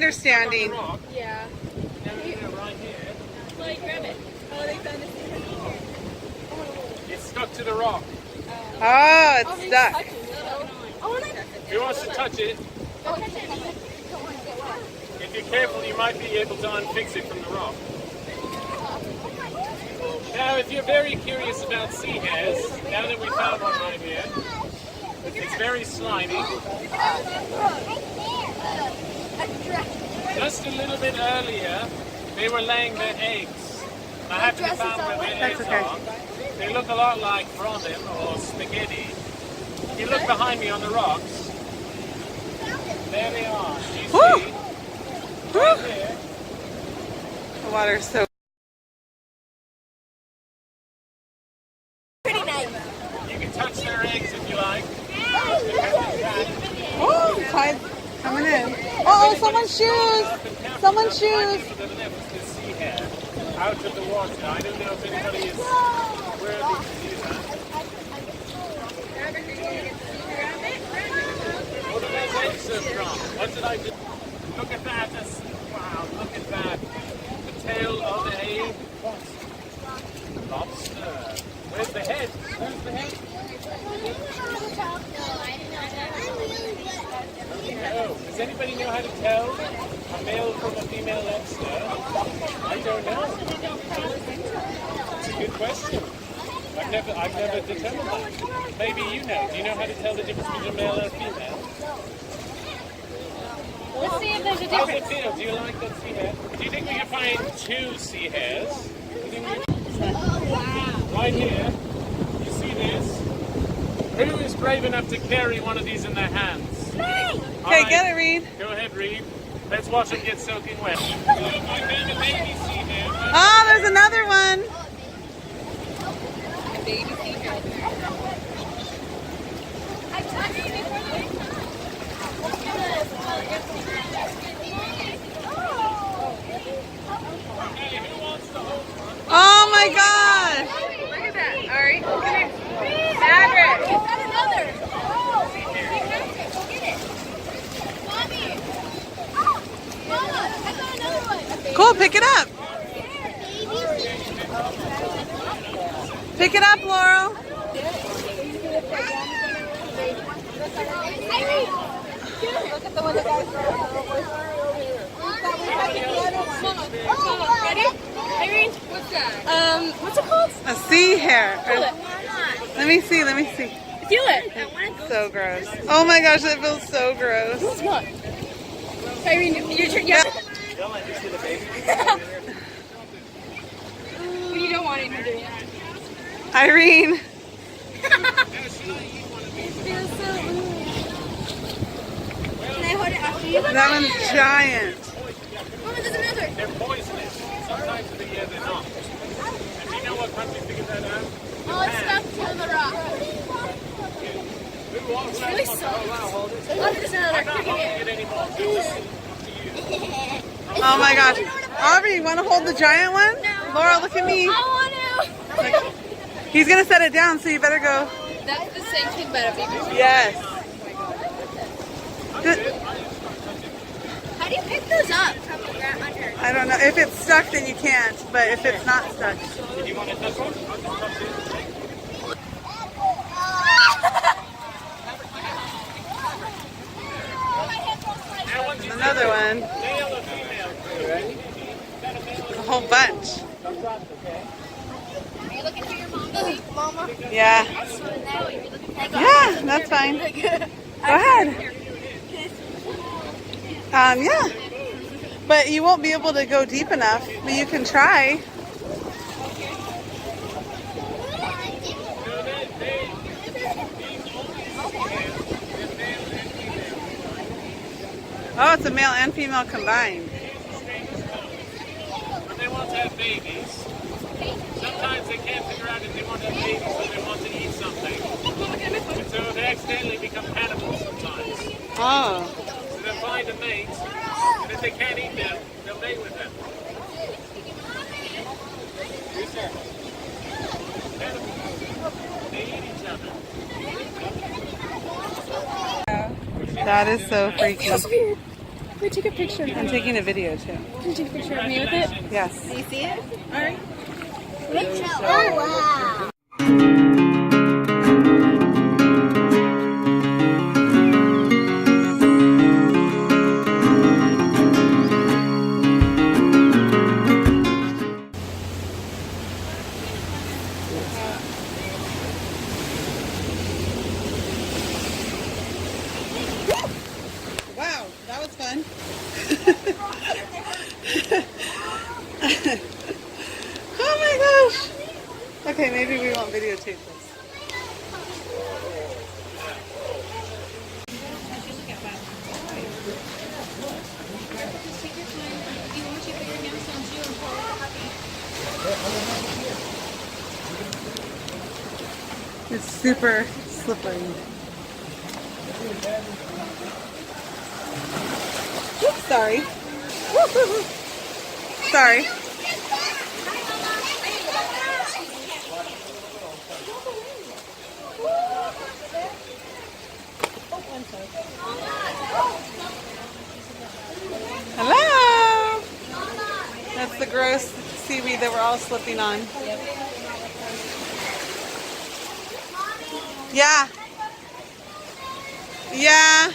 understanding. Yeah. Right here. Like, grab it. Oh, they found it. It's stuck to the rock. Oh, it's stuck. Who wants to touch it? If you're careful, you might be able to unfix it from the rock. Now, if you're very curious about sea hares, now that we found one right here, it's very slimy. Just a little bit earlier, they were laying their eggs. I haven't found where their eggs are. They look a lot like ramen or spaghetti. If you look behind me on the rocks, there they are. You see? Right there. The water's so Pretty nice. You can touch their eggs if you like. oh, tide coming in. Oh, someone's shoes! Someone's shoes! Out of the water. I don't know if anybody is worthy to do that. What are those eggs so strong? What did I do? Look at that. Wow, look at that. The tail of a lobster. Where's the head? Where's the head? Oh, does anybody know how to tell a male from a female lobster? I don't know. It's a good question. I've never determined that. Maybe you know. Do you know how to tell the difference between a male and a female? Let's see if there's a How's it difference. feel? Do you like that sea hare? Do you think we can find two sea hares? Right here. You see this? Who is brave enough to carry one of these in their hands? Okay, get it, Reed. Go ahead, Reed. Let's watch them get soaking wet. I found a baby sea hare. Oh, there's another one. Baby seahorse. I touched it before Hey, who wants to hold one? Oh my gosh. Look at that. All right. Come here. Maverick. Is that another? Oh, go get it. Mommy. Mama, I got another one. Cool, pick it up. Pick it up, Laurel. Look at the one that got ready? Irene, what's that? What's it called? A sea hare. Feel it. Let me see, let me see. Feel it. So gross. Oh my gosh, that feels so gross. It's not. Irene, your turn. Yeah. You don't want it to do. Irene. Can I hold it after you? That one's giant. Mama, there's another. They're poisonous. Sometimes they're not. And do you know what country figured that out? Oh, it's stuck to the rock. It's really soft. Oh, there's another. Oh my gosh. Aubrey, you want to hold the giant one? Laura, look at me. I want to. He's going to set it down, so you better go. That's the same thing, but a bigger. Yes. How do you pick those up from the ground under? I don't know. If it's stuck, then you can't. But if it's not stuck. Did you want to touch one? Another one. Male or female? Ready? A whole bunch. Are you looking for your mama? Yeah. Yeah, that's fine. Go ahead. Yeah. But you won't be able to go deep enough, but you can try. Oh, it's a male and female combined. But they want to have babies. Sometimes they can't figure out if they want to have babies or they want to eat something. And so they accidentally become cannibals sometimes. Oh. So they'll find a mate, and if they can't eat them, they'll mate with them. Cannibals. They eat each other. That is so freaky. Wait, take a picture. I'm taking a video too. Can you take a picture of me with it? Yes. Do you see it? All right. Oh, wow. Wow, that was fun. Oh my gosh. Okay, maybe we won't videotape this. It's super slippery. Oops, sorry. Sorry. Hello. That's the gross seaweed that we're all slipping on. Yeah. Yeah.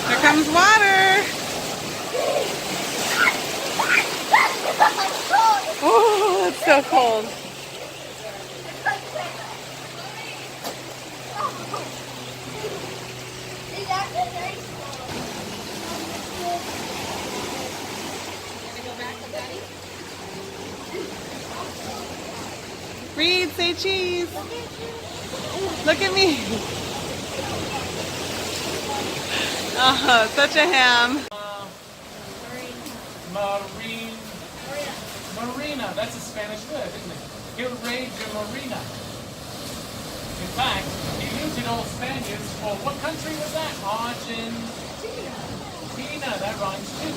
Here comes water. Oh, it's so cold. Reed, say cheese. Look at me. Oh, such a ham. Marina, that's a Spanish word, isn't it? He'll rage a marina. In fact, he looted all Spaniards for, what country was that? Argentina, that rhymes too.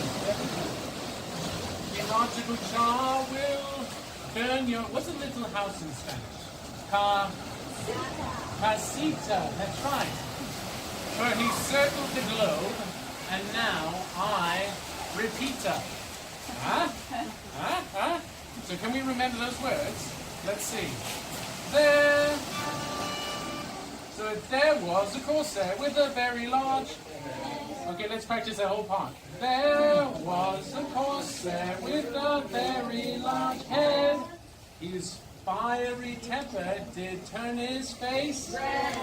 Irachagucha will burn your, what's a little house in Spanish? Casita, that's right. For he circled the globe, and now I repeater. Huh? Huh? Huh? So can we remember those words? Let's see. There. So there was a corsair with a very large. Okay, let's practice that whole part. There was a corsair with a very large head. His fiery temper did turn his face red.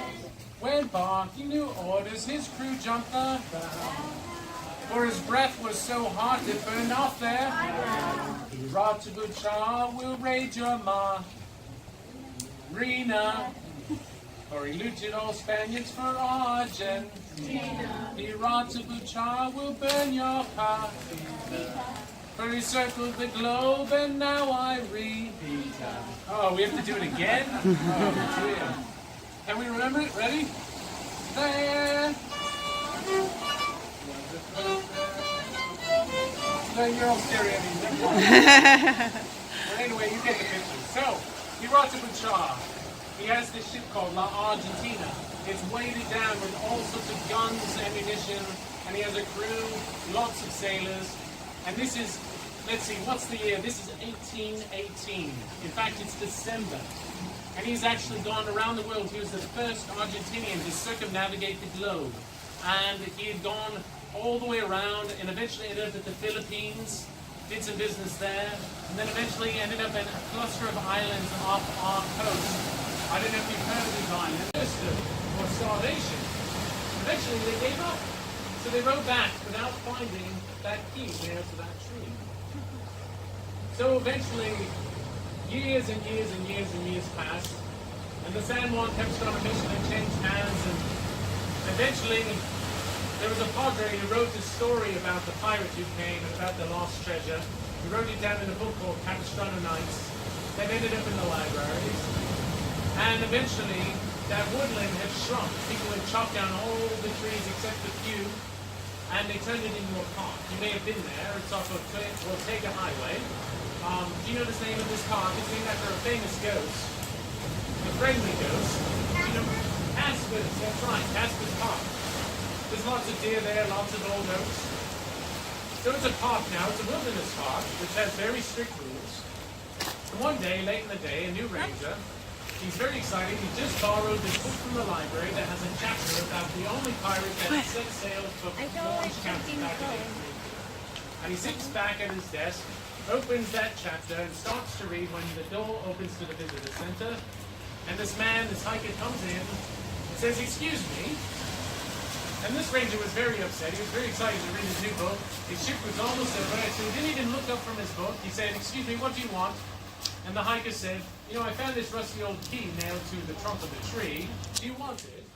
When barking new orders, his crew jumped the for his breath was so hot it burned off there. Irachagucha will rage your marina, for he looted all Spaniards for Argentina. Irachagucha will burn your car, for he circled the globe and now I repeat. Oh, we have to do it again? Oh, dear. Can we remember it? Ready? There. No, you're all staring at me. But anyway, you get the picture. So, Irachagucha, he has this ship called La Argentina. It's weighted down with all sorts of guns, ammunition, and he has a crew, lots of sailors. And this is, let's see, what's the year? This is 1818. In fact, it's December. And he's actually gone around the world. He was the first Argentinian to circumnavigate the globe. And he had gone all the way around and eventually ended up at the Philippines, did some business there, and then eventually ended up in a cluster of islands off our coast. I don't know if you've heard of these islands. Or starvation. Eventually they gave up. So they rode back without finding that key there to that tree. So eventually, years and years and years and years passed, and the San Juan kept on a mission and changed hands, and eventually there was a padre who wrote this story about the pirate who came and about the lost treasure. He wrote it down in a book called Capistrano Nights that ended up in the libraries. And eventually that woodland had shrunk. People had chopped down all the trees except a few. and they turned it into a park. You may have been there. It's off of Ortega Highway. Do you know the name of this park? It's named after a famous ghost, a friendly ghost. You know, Casper's, that's right, Casper's Park. There's lots of deer there, lots of old oaks. So it's a park now, it's a wilderness park, which has very strict rules. And one day, late in the day, a new ranger, he's very excited, he just borrowed this book from the library that has a chapter about the only pirate that set sail for Orange County back in 1880. And he sits back at his desk, opens that chapter, and starts to read when the door opens to the visitor center. And this man, this hiker, comes in and says, "Excuse me." And this ranger was very upset. He was very excited to read his new book. His ship was almost over, so he didn't even look up from his book. He said, "Excuse me, what do you want?" And the hiker said, "You know, I found this rusty old key nailed to the trunk of the tree. Do you want it?"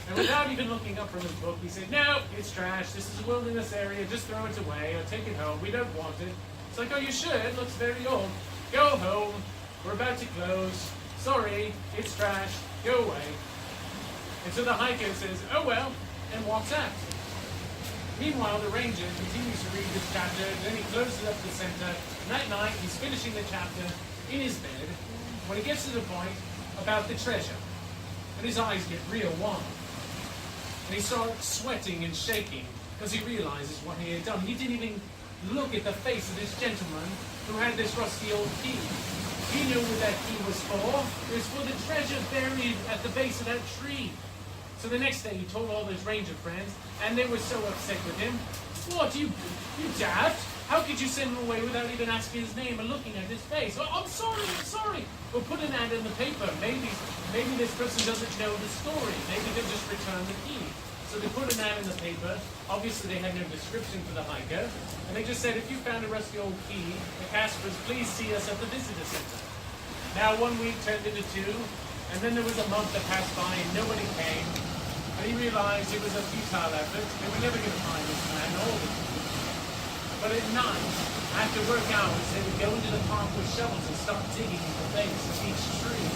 And without even looking up from his book, he said, "No, it's trash. This is a wilderness area. Just throw it away or take it home. We don't want it." It's like, "Oh, you should. It looks very old. Go home. We're about to close. Sorry, it's trash. Go away." And so the hiker says, "Oh, well," and walks out. Meanwhile, the ranger continues to read this chapter, and then he closes up the center. And that night, he's finishing the chapter in his bed when he gets to the point about the treasure. And his eyes get real warm. And he starts sweating and shaking because he realizes what he had done. He didn't even look at the face of this gentleman who had this rusty old key. He knew what that key was for. It was for the treasure buried at the base of that tree. So the next day he told all his ranger friends, and they were so upset with him. "What, you daft? How could you send him away without even asking his name and looking at his face?" "Oh, I'm sorry. We'll put an ad in the paper. Maybe this person doesn't know the story. Maybe they'll just return the key." So they put an ad in the paper. Obviously they had no description for the hiker. And they just said, "If you found a rusty old key, the Caspers, please see us at the visitor center." Now 1 week turned into 2, and then there was a month that passed by and nobody came. And he realized it was a futile effort. They were never going to find this man or the key. But at night, after work hours, they would go into the park with shovels and start digging in the base of each tree.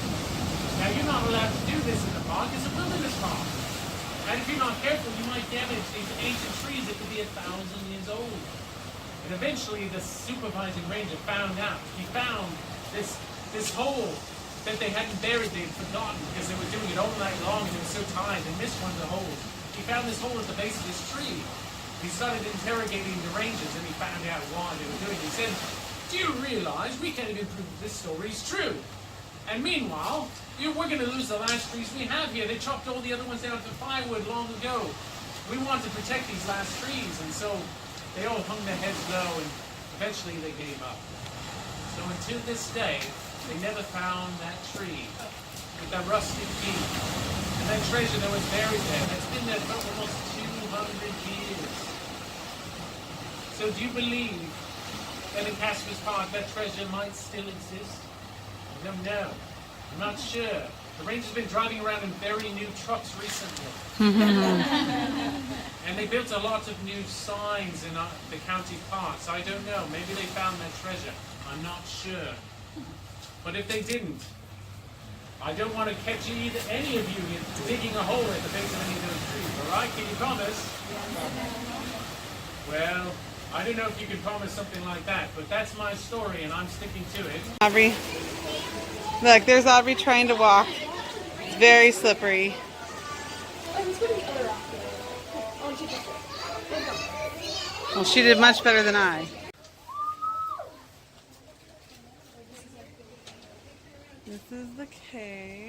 Now you're not allowed to do this in the park. It's a wilderness park. And if you're not careful, you might damage these ancient trees that could be 1,000 years old. And eventually the supervising ranger found out. He found this hole that they hadn't buried, they'd forgotten because they were doing it all night long and they were so tired they missed one of the holes. He found this hole at the base of this tree. He started interrogating the rangers and he found out why they were doing it. He said, "Do you realize we can't even prove this story is true? And meanwhile, we're going to lose the last trees we have here. They chopped all the other ones down to firewood long ago. We want to protect these last trees." And so they all hung their heads low and eventually they gave up. So until this day, they never found that tree with that rusted key and that treasure that was buried there. That's been there for almost 200 years. So do you believe that in Casper's Park that treasure might still exist? I don't know. I'm not sure. The ranger's been driving around in very new trucks recently. And they built a lot of new signs in the county parks. I don't know. Maybe they found that treasure. I'm not sure. But if they didn't, I don't want to catch any of you digging a hole at the base of any of those trees. All right? Can you promise? Well, I don't know if you can promise something like that, but that's my story and I'm sticking to it. Aubrey. Look, there's Aubrey trying to walk. It's very slippery. Well, she did much better than I. This is the cave.